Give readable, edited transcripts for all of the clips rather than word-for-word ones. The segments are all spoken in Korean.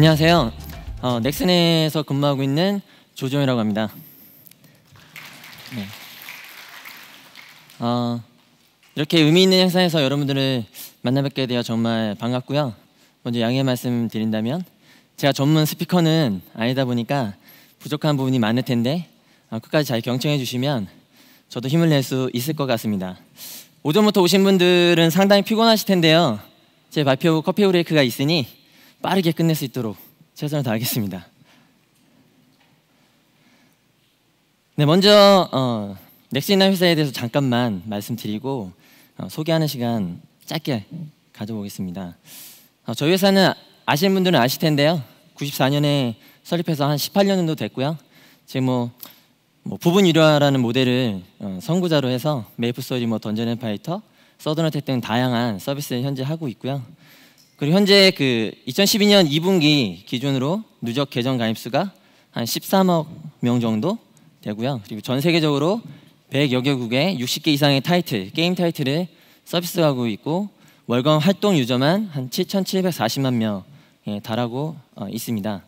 안녕하세요. 넥슨에서 근무하고 있는 조종이라고 합니다. 네. 이렇게 의미 있는 행사에서 여러분들을 만나뵙게 되어 정말 반갑고요. 먼저 양해 말씀드린다면 제가 전문 스피커는 아니다 보니까 부족한 부분이 많을 텐데 끝까지 잘 경청해 주시면 저도 힘을 낼 수 있을 것 같습니다. 오전부터 오신 분들은 상당히 피곤하실 텐데요. 제 발표 후 커피 브레이크가 있으니 빠르게 끝낼 수 있도록 최선을 다하겠습니다. 네, 먼저 넥슨이나 회사에 대해서 잠깐만 말씀드리고 소개하는 시간 짧게 가져보겠습니다. 저희 회사는 아시는 분들은 아실 텐데요. 94년에 설립해서 한 18년 정도 됐고요. 지금 뭐 부분 유료화라는 모델을 선구자로 해서 메이플스토리, 던전 앤 파이터, 서든어택 등 다양한 서비스를 현재 하고 있고요. 그리고 현재 2012년 2분기 기준으로 누적 계정 가입 수가 한 13억 명 정도 되고요. 그리고 전 세계적으로 100여 개국에 60개 이상의 타이틀, 게임 타이틀을 서비스하고 있고 월간 활동 유저만 한 7,740만 명에 달하고 있습니다.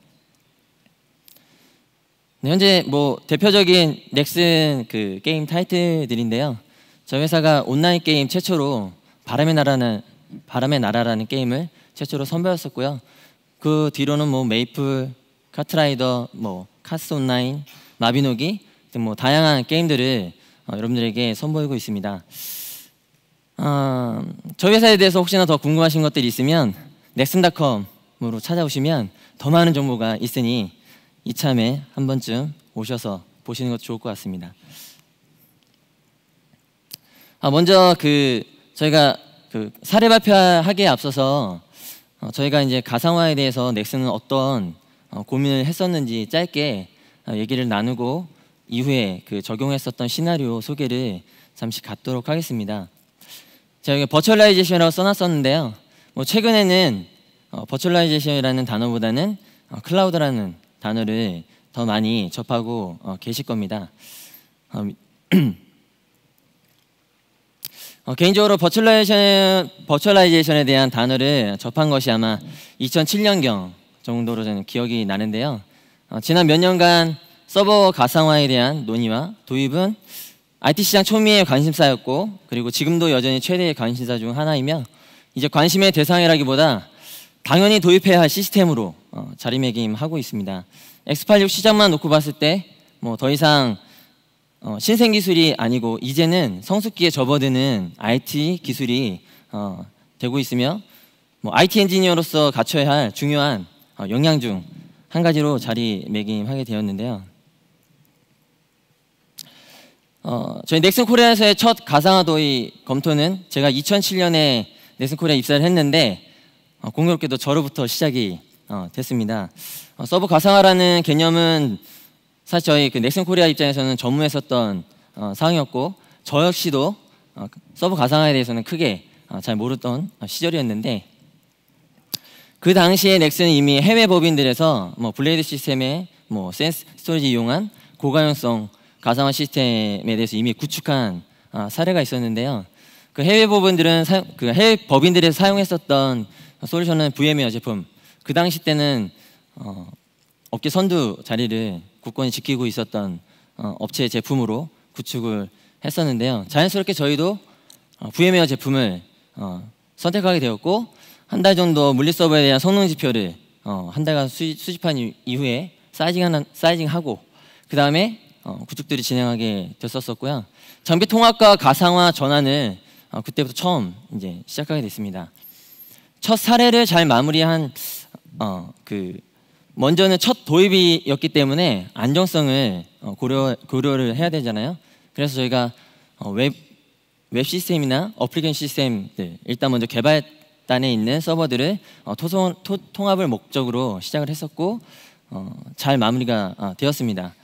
네, 현재 대표적인 넥슨 게임 타이틀들인데요. 저희 회사가 온라인 게임 최초로 바람의 나라라는 게임을 최초로 선보였었고요. 그 뒤로는 메이플, 카트라이더, 카스 온라인, 마비노기 등 다양한 게임들을 여러분들에게 선보이고 있습니다. 저희 회사에 대해서 혹시나 더 궁금하신 것들이 있으면 넥슨닷컴으로 찾아오시면 더 많은 정보가 있으니 이참에 한 번쯤 오셔서 보시는 것도 좋을 것 같습니다. 먼저 저희가 사례 발표하기에 앞서서 저희가 이제 가상화에 대해서 넥슨은 어떤 고민을 했었는지 짧게 얘기를 나누고 이후에 적용했었던 시나리오 소개를 잠시 갖도록 하겠습니다. 제가 여기 버추얼라이제이션이라고 써놨었는데요. 최근에는 버추얼라이제이션이라는 단어보다는 클라우드라는 단어를 더 많이 접하고 계실 겁니다. 개인적으로 버추얼라이제이션에 대한 단어를 접한 것이 아마 2007년경 정도로 저는 기억이 나는데요. 지난 몇 년간 서버 가상화에 대한 논의와 도입은 IT 시장 초미의 관심사였고 그리고 지금도 여전히 최대의 관심사 중 하나이며 이제 관심의 대상이라기보다 당연히 도입해야 할 시스템으로 자리매김하고 있습니다. X86 시장만 놓고 봤을 때 더 이상 신생 기술이 아니고 이제는 성숙기에 접어드는 IT 기술이 되고 있으며 IT 엔지니어로서 갖춰야 할 중요한 역량 중 한 가지로 자리매김하게 되었는데요. 저희 넥슨 코리아에서의 첫 가상화 도입 검토는 제가 2007년에 넥슨 코리아 입사를 했는데 공교롭게도 저로부터 시작이 됐습니다. 서버 가상화라는 개념은 사실 저희 넥슨 코리아 입장에서는 전무했었던 사항이었고 저 역시도 서버 가상화에 대해서는 크게 잘 모르던 시절이었는데 그 당시에 넥슨은 이미 해외 법인들에서 블레이드 시스템의 센스 스토리지 이용한 고가용성 가상화 시스템에 대해서 이미 구축한 사례가 있었는데요. 해외 법인들에서 사용했었던 솔루션은 VM웨어 제품. 그 당시 때는 업계 선두 자리를 굳건히 지키고 있었던 업체의 제품으로 구축을 했었는데요. 자연스럽게 저희도 VM웨어 제품을 선택하게 되었고 한 달 정도 물리 서버에 대한 성능 지표를 한 달간 수집한 이후에 사이징하고 그 다음에 구축들이 진행하게 됐었고요. 장비 통합과 가상화 전환을 그때부터 처음 이제 시작하게 됐습니다. 첫 사례를 잘 마무리한 먼저는 첫 도입이었기 때문에 안정성을 고려를 해야 되잖아요. 그래서 저희가 웹 시스템이나 어플리케이션 시스템들 일단 먼저 개발단에 있는 서버들을 통합을 목적으로 시작을 했었고 잘 마무리가 되었습니다.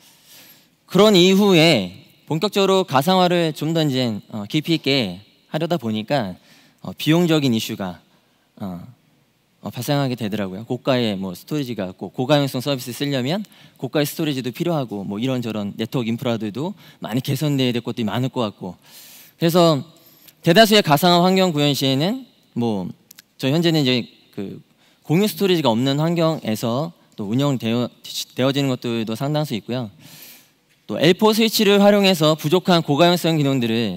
그런 이후에 본격적으로 가상화를 좀 더 이제 깊이 있게 하려다 보니까 비용적인 이슈가 발생하게 되더라고요. 고가의 스토리지가 고가용성 서비스 쓰려면 고가의 스토리지도 필요하고 이런저런 네트워크 인프라들도 많이 개선돼야 될 것도 많을 것 같고 그래서 대다수의 가상화 환경 구현 시에는 저희 현재는 이제 공유 스토리지가 없는 환경에서 또 운영되어지는 것들도 상당수 있고요. 또 L4 스위치를 활용해서 부족한 고가용성 기능들을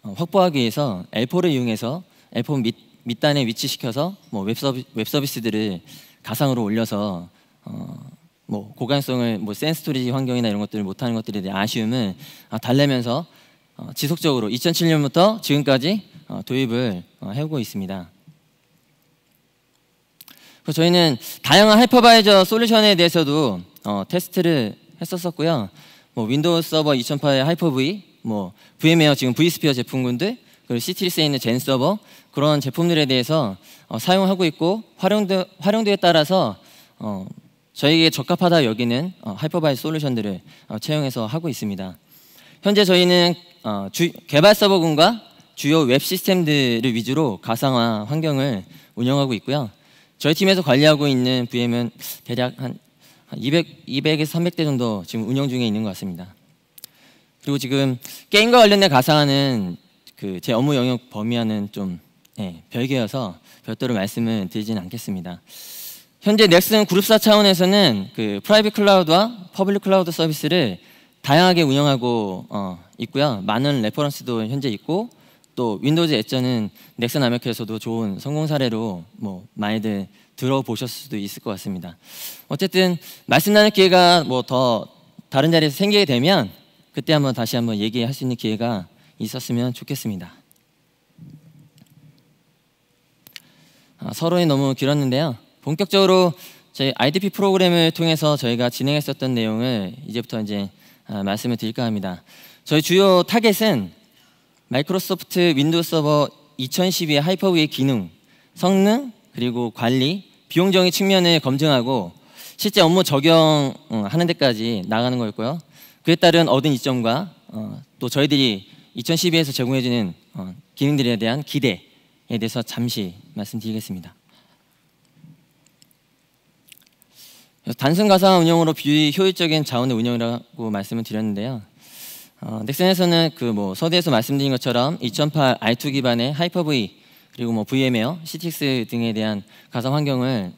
확보하기 위해서 L4를 이용해서 L4 밑단에 위치시켜서 뭐 웹 서비스들을 가상으로 올려서 뭐 고가용성을 뭐 센스 스토리지 환경이나 이런 것들을 못하는 것들에 대한 아쉬움을 달래면서 지속적으로 2007년부터 지금까지 도입을 해오고 있습니다. 그래서 저희는 다양한 하이퍼바이저 솔루션에 대해서도 테스트를 했었고요. 뭐 윈도우 서버 2008의 하이퍼V, 뭐 VM웨어 지금 vSphere 제품군들, 그리고 시트리스에 있는 젠 서버 그런 제품들에 대해서 사용하고 있고 활용도에 따라서 저희에게 적합하다 여기는 하이퍼바이저 솔루션들을 채용해서 하고 있습니다. 현재 저희는 개발 서버군과 주요 웹 시스템들을 위주로 가상화 환경을 운영하고 있고요. 저희 팀에서 관리하고 있는 VM은 대략 한 200에서 300대 정도 지금 운영 중에 있는 것 같습니다. 그리고 지금 게임과 관련된 가상화는 제 업무 영역 범위와는 좀 별개여서 별도로 말씀을 드리지는 않겠습니다. 현재 넥슨 그룹사 차원에서는 프라이빗 클라우드와 퍼블릭 클라우드 서비스를 다양하게 운영하고 있고요. 많은 레퍼런스도 현재 있고 또 윈도우즈 엣저는 넥슨 아메리카에서도 좋은 성공 사례로 뭐 많이들 들어보셨을 수도 있을 것 같습니다. 어쨌든 말씀 나눌 기회가 뭐 더 다른 자리에서 생기게 되면 그때 다시 한번 얘기할 수 있는 기회가 있었으면 좋겠습니다. 서론이 너무 길었는데요. 본격적으로 저희 IDP 프로그램을 통해서 저희가 진행했었던 내용을 이제부터 말씀을 드릴까 합니다. 저희 주요 타겟은 마이크로소프트 윈도우 서버 2012의 하이퍼V의 기능, 성능, 그리고 관리, 비용적인 측면을 검증하고 실제 업무 적용하는 데까지 나가는 거였고요. 그에 따른 얻은 이점과 또 저희들이 2012에서 제공해주는 기능들에 대한 기대에 대해서 잠시 말씀드리겠습니다. 단순 가상화 운영으로 비효율적인 자원의 운영이라고 말씀을 드렸는데요. 넥슨에서는 서두에서 말씀드린 것처럼 2008 R2 기반의 하이퍼V 그리고 뭐 VM웨어, CTX 등에 대한 가상 환경을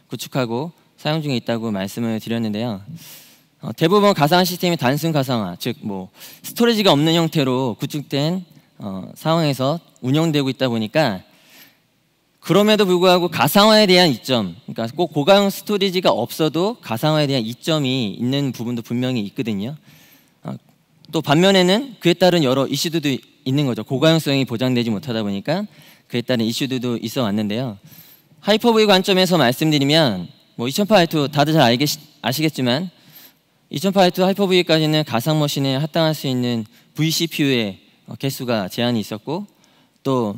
구축하고 사용 중에 있다고 말씀을 드렸는데요. 대부분 가상화 시스템이 단순 가상화, 즉 뭐 스토리지가 없는 형태로 구축된 상황에서 운영되고 있다 보니까 그럼에도 불구하고 가상화에 대한 이점, 그러니까 꼭 고가형 스토리지가 없어도 가상화에 대한 이점이 있는 부분도 분명히 있거든요. 또 반면에는 그에 따른 여러 이슈들도 있는 거죠. 고가형성이 보장되지 못하다 보니까 그에 따른 이슈들도 있어 왔는데요. 하이퍼V 관점에서 말씀드리면 뭐 2008 R2 다들 잘 아시겠지만 2008 R2 하이퍼V까지는 가상 머신에 합당할 수 있는 vCPU의 개수가 제한이 있었고 또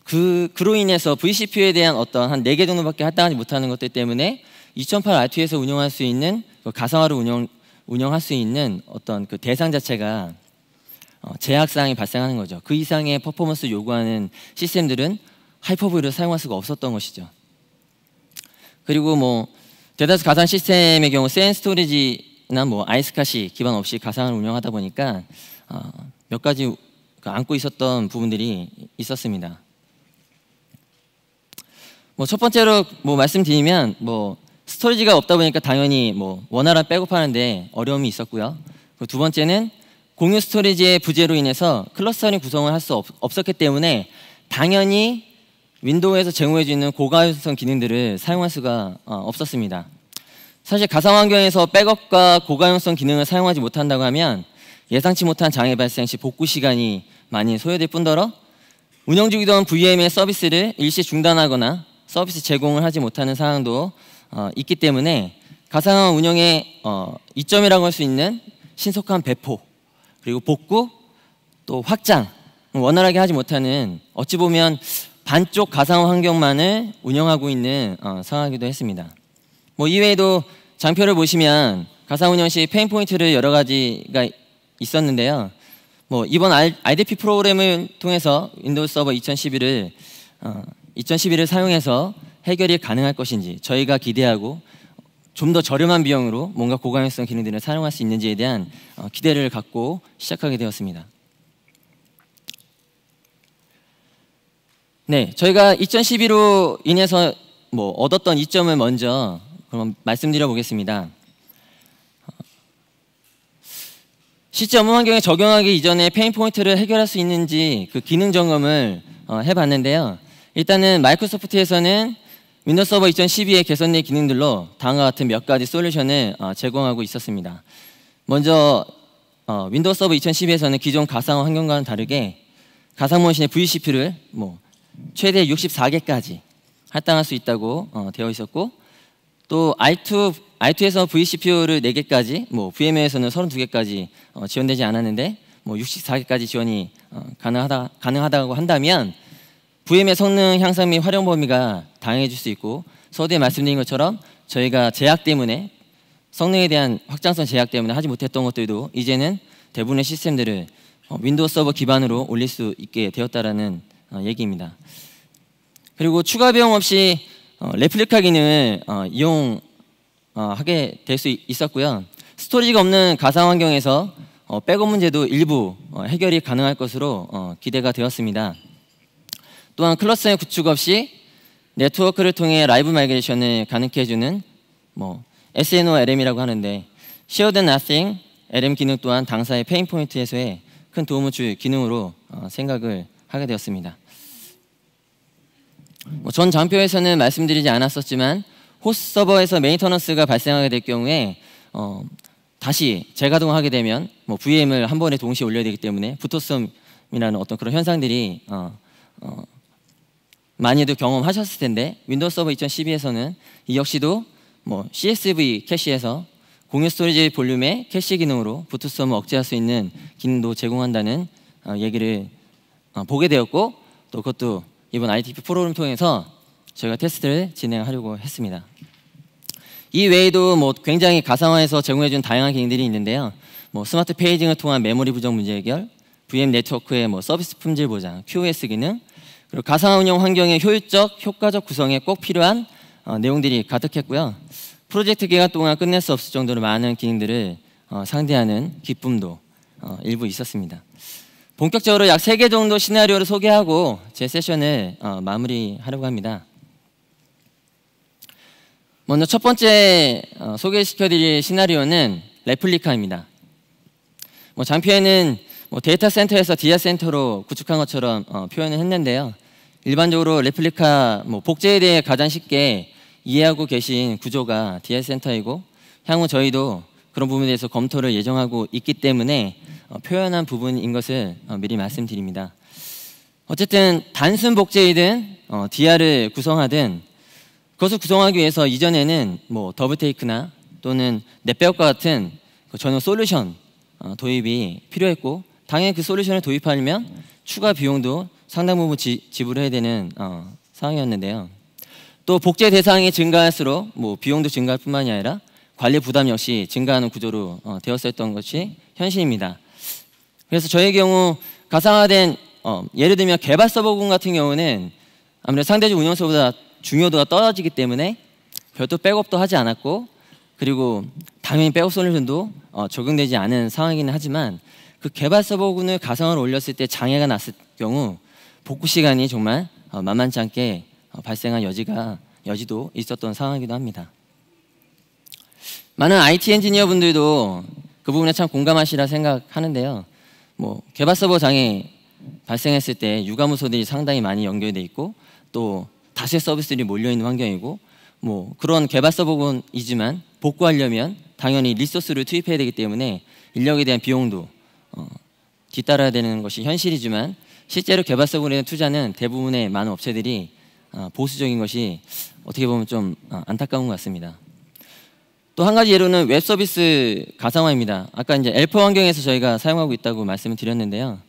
그로 인해서 vCPU에 대한 어떤 한 4개 정도밖에 합당하지 못하는 것들 때문에 2008 R2에서 운영할 수 있는 가상화로 운영할 수 있는 어떤 대상 자체가 제약사항이 발생하는 거죠. 그 이상의 퍼포먼스를 요구하는 시스템들은 하이퍼V를 사용할 수가 없었던 것이죠. 그리고 뭐 대다수 가상 시스템의 경우 센 스토리지나 뭐 아이스카시 기반 없이 가상을 운영하다 보니까 몇 가지 안고 있었던 부분들이 있었습니다. 뭐 첫 번째로 뭐 말씀드리면 뭐 스토리지가 없다 보니까 당연히 뭐 원활한 백업하는데 어려움이 있었고요. 두 번째는 공유 스토리지의 부재로 인해서 클러스터링 구성을 할 수 없었기 때문에 당연히 윈도우에서 제공해주는 고가용성 기능들을 사용할 수가 없었습니다. 사실 가상 환경에서 백업과 고가용성 기능을 사용하지 못한다고 하면 예상치 못한 장애 발생 시 복구 시간이 많이 소요될 뿐더러 운영 중이던 VM의 서비스를 일시 중단하거나 서비스 제공을 하지 못하는 상황도 있기 때문에 가상화 운영의 이점이라고 할 수 있는 신속한 배포 그리고 복구 또 확장 원활하게 하지 못하는 어찌 보면 반쪽 가상화 환경만을 운영하고 있는 상황이기도 했습니다. 뭐 이외에도 장표를 보시면 가상 운영 시 페인 포인트를 여러 가지가 있었는데요. 뭐 이번 IDP 프로그램을 통해서 윈도우 서버 2011을 사용해서 해결이 가능할 것인지 저희가 기대하고 좀 더 저렴한 비용으로 뭔가 고가용성 기능들을 사용할 수 있는지에 대한 기대를 갖고 시작하게 되었습니다. 네, 저희가 2012로 인해서 얻었던 이점을 먼저 그럼 말씀드려 보겠습니다. 실제 업무 환경에 적용하기 이전에 페인 포인트를 해결할 수 있는지 그 기능 점검을 해봤는데요. 일단은 마이크로소프트에서는 윈도우 서버 2012의 개선된 기능들로 다음과 같은 몇 가지 솔루션을 제공하고 있었습니다. 먼저 윈도우 서버 2012에서는 기존 가상화 환경과는 다르게 가상머신의 VCP를 최대 64개까지 할당할 수 있다고 되어 있었고, 또 i2에서 vCPU를 4개까지, VMware에서는 32개까지 지원되지 않았는데 64개까지 지원이 가능하다고 한다면 VMware 성능 향상 및 활용 범위가 다양해질 수 있고, 서두에 말씀드린 것처럼 저희가 제약 때문에 성능에 대한 확장성 제약 때문에 하지 못했던 것들도 이제는 대부분의 시스템들을 윈도우 서버 기반으로 올릴 수 있게 되었다라는 얘기입니다. 그리고 추가 비용 없이 레플리카 기능을 이용하게 될 수 있었고요. 스토리지가 없는 가상 환경에서 백업 문제도 일부 해결이 가능할 것으로 기대가 되었습니다. 또한 클러스터의 구축 없이 네트워크를 통해 라이브 마이그레이션을 가능케 해주는 SNORM이라고 하는데 Shared Nothing LM 기능 또한 당사의 페인 포인트 해소에 큰 도움을 줄 기능으로 생각을 하게 되었습니다. 전 장표에서는 말씀드리지 않았었지만 호스트 서버에서 메인터넌스가 발생하게 될 경우에 다시 재가동하게 되면 VM을 한 번에 동시에 올려야 되기 때문에 부토섬이라는 어떤 그런 현상들이 많이들 경험하셨을 텐데, 윈도우 서버 2012에서는 이 역시도 CSV 캐시에서 공유 스토리지 볼륨의 캐시 기능으로 부토섬을 억제할 수 있는 기능도 제공한다는 얘기를 보게 되었고, 또 그것도 이번 ITP 프로그램을 통해서 저희가 테스트를 진행하려고 했습니다. 이 외에도 굉장히 가상화해서 제공해준 다양한 기능들이 있는데요. 스마트 페이징을 통한 메모리 부족 문제 해결, VM 네트워크의 서비스 품질 보장, QoS 기능, 그리고 가상화 운영 환경의 효과적 구성에 꼭 필요한 내용들이 가득했고요. 프로젝트 기간 동안 끝낼 수 없을 정도로 많은 기능들을 상대하는 기쁨도 일부 있었습니다. 본격적으로 약 3개 정도 시나리오를 소개하고 제 세션을 마무리하려고 합니다. 먼저 첫 번째 소개시켜드릴 시나리오는 레플리카입니다. 장표에는 데이터 센터에서 디아 센터로 구축한 것처럼 표현을 했는데요. 일반적으로 레플리카 복제에 대해 가장 쉽게 이해하고 계신 구조가 디아 센터이고, 향후 저희도 그런 부분에 대해서 검토를 예정하고 있기 때문에 표현한 부분인 것을 미리 말씀드립니다. 어쨌든 단순 복제이든 디아를 구성하든 그것을 구성하기 위해서 이전에는 더블 테이크나 또는 넷백업과 같은 전용 솔루션 도입이 필요했고, 당연히 그 솔루션을 도입하려면 추가 비용도 상당 부분 지불해야 되는 상황이었는데요. 또 복제 대상이 증가할수록 비용도 증가할 뿐만이 아니라 관리 부담 역시 증가하는 구조로 되었었던 것이 현실입니다. 그래서 저의 경우 가상화된 예를 들면 개발 서버군 같은 경우는 아무래도 상대적 운영서보다 중요도가 떨어지기 때문에 별도 백업도 하지 않았고, 그리고 당연히 백업 솔루션도 적용되지 않은 상황이긴 하지만 그 개발 서버군을 가상화로 올렸을 때 장애가 났을 경우 복구 시간이 정말 만만치 않게 발생한 여지도 있었던 상황이기도 합니다. 많은 IT 엔지니어 분들도 그 부분에 참 공감하시라 생각하는데요. 개발 서버 장애 발생했을 때 유가무소들이 상당히 많이 연결돼 있고, 또 다수의 서비스들이 몰려있는 환경이고, 그런 개발 서버군이지만 복구하려면 당연히 리소스를 투입해야 되기 때문에 인력에 대한 비용도 뒤따라야 되는 것이 현실이지만, 실제로 개발 서버군에 대한 투자는 대부분의 많은 업체들이 보수적인 것이 어떻게 보면 좀 안타까운 것 같습니다. 또 한 가지 예로는 웹 서비스 가상화입니다. 아까 이제 L4 환경에서 저희가 사용하고 있다고 말씀을 드렸는데요.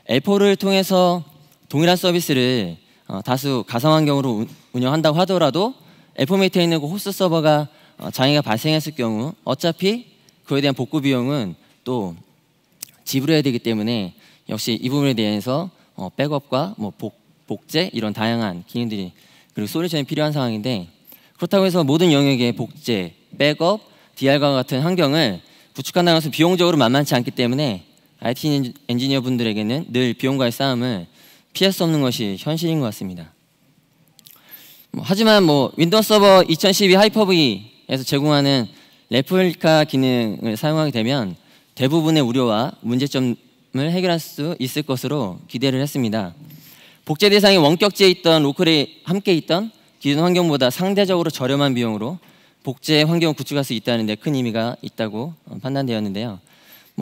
L4를 통해서 동일한 서비스를 다수 가상 환경으로 운영한다고 하더라도 L4 밑에 있는 그 호스트 서버가 장애가 발생했을 경우 어차피 그에 대한 복구 비용은 또 지불해야 되기 때문에 역시 이 부분에 대해서 백업과 복제 이런 다양한 기능들이 그리고 솔루션이 필요한 상황인데, 그렇다고 해서 모든 영역의 복제, 백업, DR과 같은 환경을 구축한다는 것은 비용적으로 만만치 않기 때문에 IT 엔지니어 분들에게는 늘 비용과의 싸움을 피할 수 없는 것이 현실인 것 같습니다. 하지만 윈도우 서버 2012 하이퍼V에서 제공하는 레플리카 기능을 사용하게 되면 대부분의 우려와 문제점을 해결할 수 있을 것으로 기대를 했습니다. 복제 대상이 원격지에 있던 로컬에 함께 있던 기존 환경보다 상대적으로 저렴한 비용으로 복제 환경을 구축할 수 있다는 데 큰 의미가 있다고 판단되었는데요.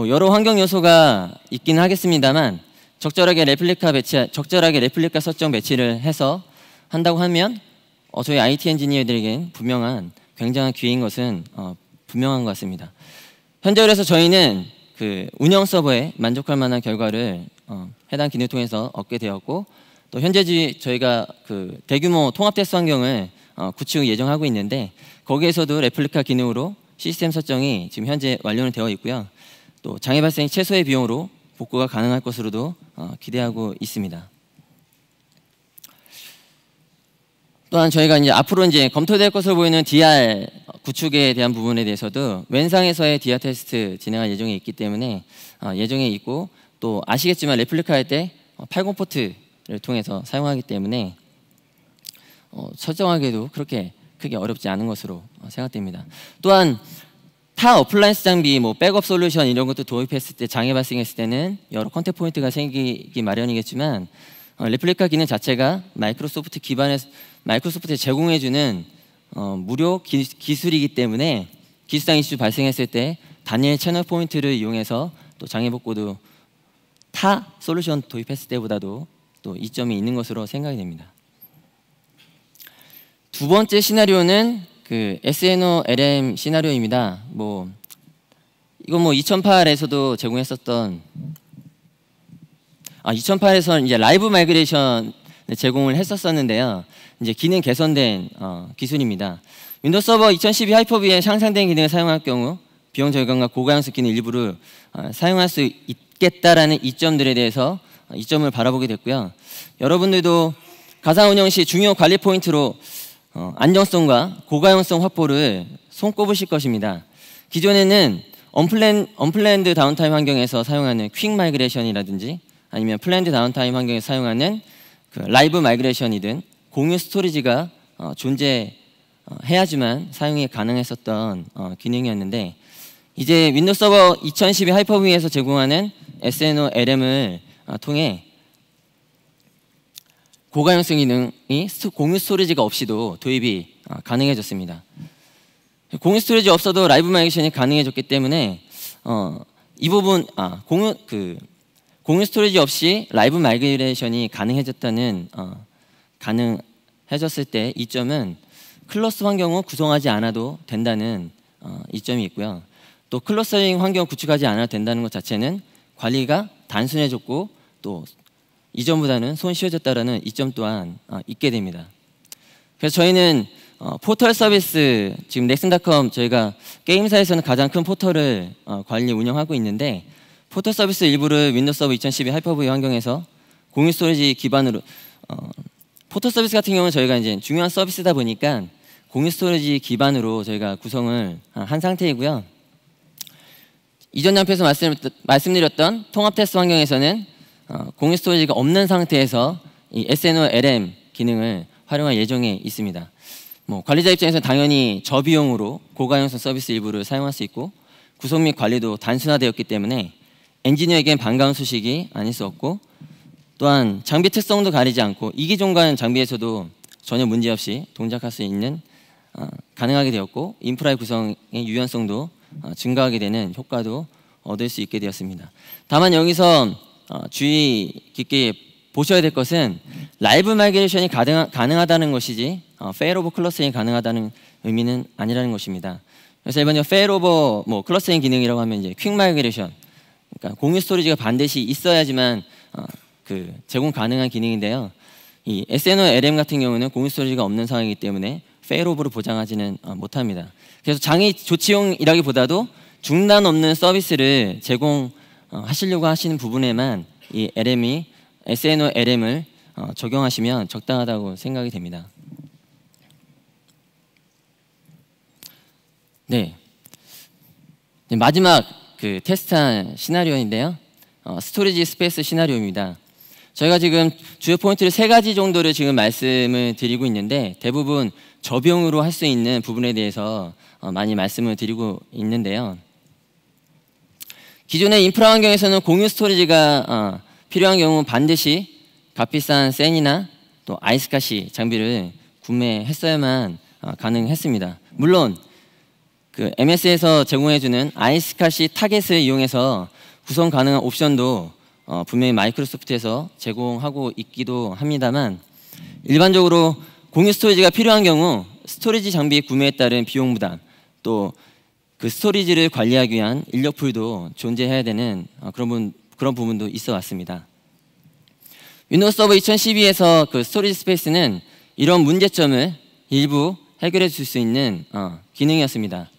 여러 환경 요소가 있기는 하겠습니다만 적절하게 레플리카 설정 배치를 해서 한다고 하면 저희 IT 엔지니어들에겐 분명한 굉장한 기회인 것은 분명한 것 같습니다. 현재 그래서 저희는 그 운영 서버에 만족할 만한 결과를 해당 기능을 통해서 얻게 되었고, 또 현재 저희가 그 대규모 통합 테스트 환경을 구축 예정하고 있는데 거기에서도 레플리카 기능으로 시스템 설정이 지금 현재 완료는 되어 있고요. 또 장애 발생 최소의 비용으로 복구가 가능할 것으로도 기대하고 있습니다. 또한 저희가 앞으로 검토될 것으로 보이는 DR 구축에 대한 부분에 대해서도 웬상에서의 DR 테스트 진행할 예정에 있기 때문에 예정에 있고, 또 아시겠지만 레플리카 할 때 80 포트를 통해서 사용하기 때문에 설정하기에도 그렇게 크게 어렵지 않은 것으로 생각됩니다. 또한 타 어플라이언스 장비, 백업 솔루션 이런 것도 도입했을 때 장애 발생했을 때는 여러 컨택 포인트가 생기기 마련이겠지만 레플리카 기능 자체가 마이크로소프트에 제공해주는 무료 기술이기 때문에 기술상 이슈 발생했을 때 단일 채널 포인트를 이용해서 또 장애 복구도 타 솔루션 도입했을 때보다도 또 이점이 있는 것으로 생각이 됩니다. 두 번째 시나리오는 그 SNOLM 시나리오입니다. 이건 2008에서도 제공했었던 2008에서는 이제 라이브 마이그레이션 제공을 했었는데요. 이제 기능 개선된 기술입니다. 윈도우 서버 2012 하이퍼V에 향상된 기능을 사용할 경우 비용 절감과 고가용성 기능 일부를 사용할 수 있겠다라는 이점들에 대해서 이점을 바라보게 됐고요. 여러분들도 가상 운영 시 중요 관리 포인트로 안정성과 고가용성 확보를 손꼽으실 것입니다. 기존에는 언플랜드 다운타임 환경에서 사용하는 퀵 마이그레이션이라든지 아니면 플랜드 다운타임 환경에서 사용하는 그 라이브 마이그레이션이든 공유 스토리지가 존재해야지만 사용이 가능했었던 기능이었는데, 이제 윈도우 서버 2012 하이퍼V에서 제공하는 SNOLM을 통해 고가용성 기능이 공유 스토리지가 없이도 도입이 가능해졌습니다. 공유 스토리지 없어도 라이브 마이그레이션이 가능해졌기 때문에 이 부분 공유 스토리지 없이 라이브 마이그레이션이 가능해졌을 때 이점은 클러스터 환경을 구성하지 않아도 된다는 이점이 있고요. 또 클러스터링 환경을 구축하지 않아도 된다는 것 자체는 관리가 단순해졌고 또 이전보다는 손 쉬워졌다는 이점 또한 있게 됩니다. 그래서 저희는 포털 서비스, 지금 넥슨닷컴 저희가 게임사에서는 가장 큰 포털을 관리 운영하고 있는데, 포털 서비스 일부를 윈도우 서버 2012 하이퍼V 환경에서 공유 스토리지 기반으로 포털 서비스 같은 경우는 저희가 이제 중요한 서비스다 보니까 공유 스토리지 기반으로 저희가 구성을 한 상태이고요. 이전 장표에서 말씀드렸던 통합 테스트 환경에서는 공유 스토리지가 없는 상태에서 이 SNOLM 기능을 활용할 예정에 있습니다. 관리자 입장에서는 당연히 저비용으로 고가용성 서비스 일부를 사용할 수 있고, 구성 및 관리도 단순화되었기 때문에 엔지니어에겐 반가운 소식이 아닐 수 없고, 또한 장비 특성도 가리지 않고 이기종간 장비에서도 전혀 문제없이 동작할 수 있는 가능하게 되었고, 인프라의 구성의 유연성도 증가하게 되는 효과도 얻을 수 있게 되었습니다. 다만 여기서 주의 깊게 보셔야 될 것은 라이브 마이그레이션이 가능하다는 것이지 페일오버 클러스터링이 가능하다는 의미는 아니라는 것입니다. 그래서 일반적으로 페일오버 클러스터링 기능이라고 하면 이제 퀵 마이그레이션, 그러니까 공유 스토리지가 반드시 있어야지만 제공 가능한 기능인데요. 이 SNOLM 같은 경우는 공유 스토리지가 없는 상황이기 때문에 페일오버를 보장하지는 못합니다. 그래서 장애 조치용이라기보다도 중단 없는 서비스를 제공하시려고 하시는 부분에만 이 SNOLM을 적용하시면 적당하다고 생각이 됩니다. 네, 마지막 테스트한 시나리오인데요. 스토리지 스페이스 시나리오입니다. 저희가 지금 주요 포인트를 3가지 정도를 지금 말씀을 드리고 있는데 대부분 저비용으로 할 수 있는 부분에 대해서 많이 말씀을 드리고 있는데요. 기존의 인프라 환경에서는 공유 스토리지가 필요한 경우 반드시 값비싼 센이나 또 아이스카시 장비를 구매했어야만 가능했습니다. 물론 그 MS에서 제공해주는 아이스카시 타겟을 이용해서 구성 가능한 옵션도 분명히 마이크로소프트에서 제공하고 있기도 합니다만 일반적으로 공유 스토리지가 필요한 경우 스토리지 장비 구매에 따른 비용 부담 또 그 스토리지를 관리하기 위한 인력풀도 존재해야 되는 그런 부분도 있어 왔습니다. 윈도우 서버 2012에서 그 스토리지 스페이스는 이런 문제점을 일부 해결해 줄 수 있는 기능이었습니다.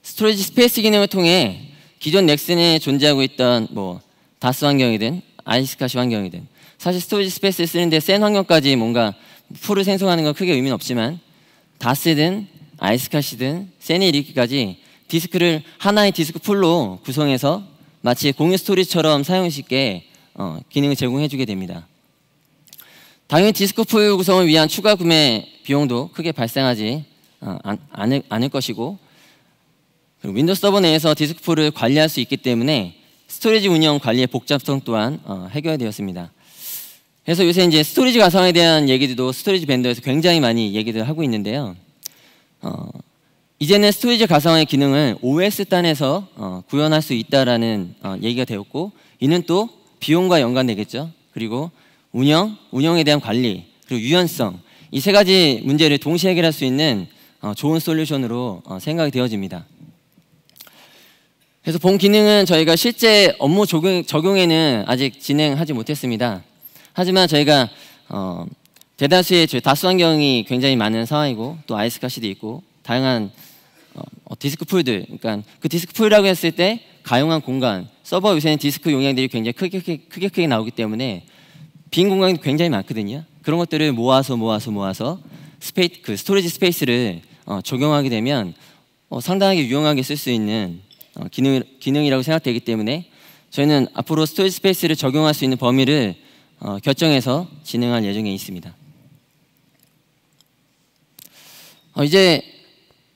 스토리지 스페이스 기능을 통해 기존 넥슨에 존재하고 있던 뭐 다스 환경이든 아이스카시 환경이든 사실 스토리지 스페이스를 쓰는데 센 환경까지 뭔가 풀을 생성하는 건 크게 의미는 없지만 다스든 아이스카시든 센에 이르기까지 디스크를 하나의 디스크 풀로 구성해서 마치 공유 스토리지처럼 사용할 수 있게 기능을 제공해 주게 됩니다. 당연히 디스크 풀 구성을 위한 추가 구매 비용도 크게 발생하지 않을 것이고 윈도우 서버 내에서 디스크 풀을 관리할 수 있기 때문에 스토리지 운영 관리의 복잡성 또한 해결되었습니다. 그래서 요새 이제 스토리지 가상에 대한 얘기들도 스토리지 벤더에서 굉장히 많이 얘기를 하고 있는데요. 이제는 스토리지 가상화의 기능을 OS 단에서 구현할 수 있다라는 얘기가 되었고 이는 또 비용과 연관되겠죠. 그리고 운영에 대한 관리, 그리고 유연성 이 3가지 문제를 동시에 해결할 수 있는 좋은 솔루션으로 생각이 되어집니다. 그래서 본 기능은 저희가 실제 업무 적용에는 아직 진행하지 못했습니다. 하지만 저희가 대다수의 다스 환경이 굉장히 많은 상황이고 또 아이스카시도 있고 다양한 디스크 풀들, 그러니까 그 디스크 풀이라고 했을 때 가용한 공간, 서버 요새는 디스크 용량들이 굉장히 크게 나오기 때문에 빈 공간이 굉장히 많거든요. 그런 것들을 모아서 그 스토리지 스페이스를 적용하게 되면 상당하게 유용하게 쓸 수 있는 기능이라고 생각되기 때문에 저희는 앞으로 스토리지 스페이스를 적용할 수 있는 범위를 결정해서 진행할 예정에 있습니다. 이제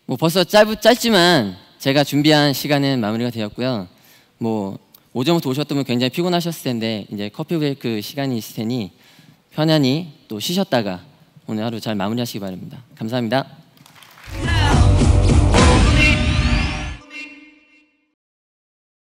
뭐 벌써 짧지만 제가 준비한 시간은 마무리가 되었고요. 뭐 오전부터 오셨다면 굉장히 피곤하셨을 텐데 이제 커피 브레이크 시간이 있을 테니 편안히 또 쉬셨다가 오늘 하루 잘 마무리하시기 바랍니다. 감사합니다.